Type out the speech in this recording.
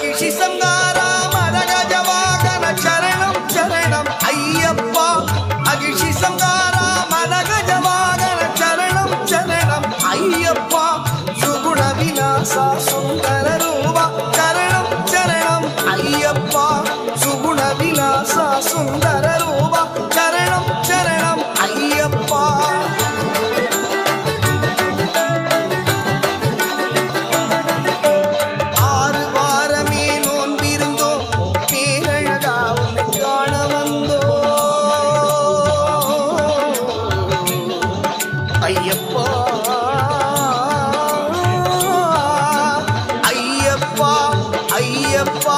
மகிழ்ச்சி சங்காரா மதகஜவாகன சரணம் சரணம் ஐயப்பா மகிழ்ச்சி சங்காரா மதகஜவாகன சரணம் சரணம் ஐயப்பா சுகுண விநாசா சுந்தர ரூபா சரணம் சரணம் ஐயப்பா சுகுண விநாசா சுந்தர ரூபா சரணம் சரணம் ஐயப்பா ஐயப்பா ஐயப்பா ஐயப்பா